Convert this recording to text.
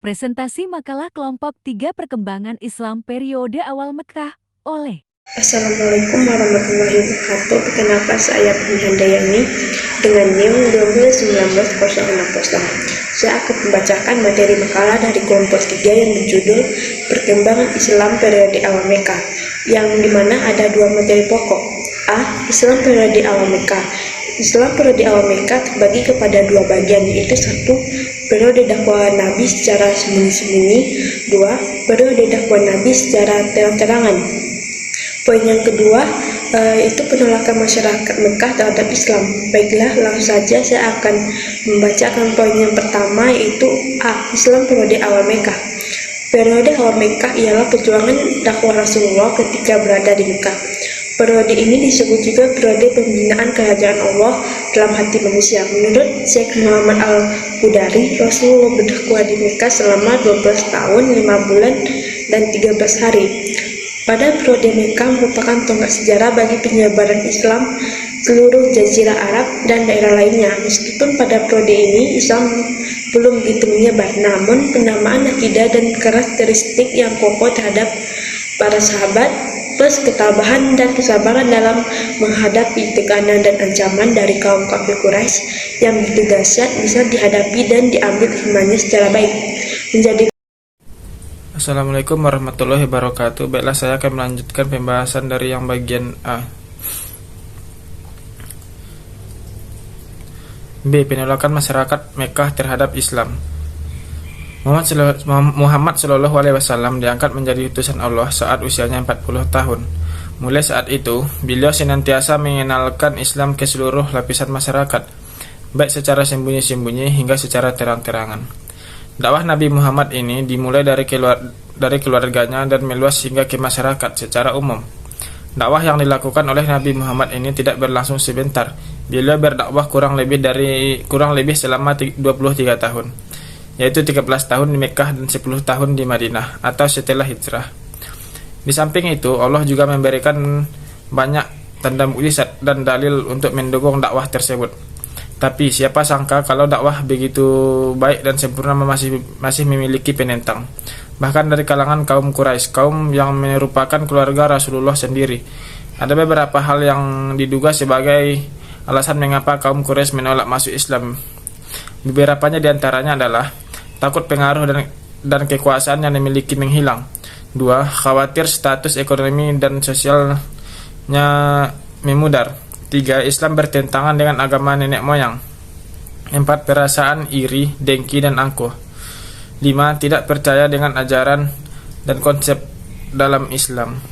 Presentasi makalah kelompok 3 perkembangan Islam periode awal Mekah oleh Assalamualaikum warahmatullahi wabarakatuh. Perkenalkan saya Bumi Handayani dengan NIM 121906. Saya akan membacakan materi makalah dari kelompok 3 yang berjudul Perkembangan Islam periode awal Mekah, yang dimana ada 2 materi pokok. A. Islam periode awal Mekah. Islam periode awal Mekah terbagi kepada 2 bagian, yaitu 1. Periode dakwah Nabi secara sembunyi-sembunyi. 2. Periode dakwah Nabi secara terang-terangan. Poin yang kedua itu penolakan masyarakat Mekah terhadap Islam. Baiklah, langsung saja saya akan membacakan poin yang pertama, yaitu A. Islam periode awal Mekah. Periode awal Mekah ialah perjuangan dakwah Rasulullah ketika berada di Mekah. Periode ini disebut juga periode pembinaan kerajaan Allah dalam hati manusia. Menurut Syekh Muhammad Al-Qudari, Rasulullah berdakwah di Mekah selama 12 tahun, 5 bulan, dan 13 hari. Pada periode Mekah merupakan tonggak sejarah bagi penyebaran Islam seluruh Jazirah Arab dan daerah lainnya. Meskipun pada periode ini Islam belum begitu menyebar, namun penamaan akidah dan karakteristik yang kokoh terhadap para sahabat, plus ketabahan dan kesabaran dalam menghadapi tekanan dan ancaman dari kaum kafir Quraisy yang begitu dahsyat bisa dihadapi dan diambil hikmahnya secara baik, menjadi. Assalamualaikum warahmatullahi wabarakatuh. Baiklah, saya akan melanjutkan pembahasan dari yang bagian A. B. Penolakan masyarakat Mekah terhadap Islam. Muhammad Shallallahu Alaihi Wasallam diangkat menjadi utusan Allah saat usianya 40 tahun. Mulai saat itu, beliau senantiasa mengenalkan Islam ke seluruh lapisan masyarakat, baik secara sembunyi-sembunyi hingga secara terang-terangan. Dakwah Nabi Muhammad ini dimulai dari keluarganya dan meluas hingga ke masyarakat secara umum. Dakwah yang dilakukan oleh Nabi Muhammad ini tidak berlangsung sebentar. Beliau berdakwah kurang lebih selama 23 tahun, yaitu 13 tahun di Mekkah dan 10 tahun di Madinah atau setelah hijrah. Di samping itu, Allah juga memberikan banyak tanda mukjizat dan dalil untuk mendukung dakwah tersebut. Tapi siapa sangka kalau dakwah begitu baik dan sempurna masih memiliki penentang, bahkan dari kalangan kaum Quraisy, kaum yang merupakan keluarga Rasulullah sendiri. Ada beberapa hal yang diduga sebagai alasan mengapa kaum Quraisy menolak masuk Islam. Beberapanya diantaranya adalah takut pengaruh dan kekuasaan yang dimiliki menghilang. 2. Khawatir status ekonomi dan sosialnya memudar. 3. Islam bertentangan dengan agama nenek moyang. 4. Perasaan iri, dengki, dan angkuh. 5. Tidak percaya dengan ajaran dan konsep dalam Islam.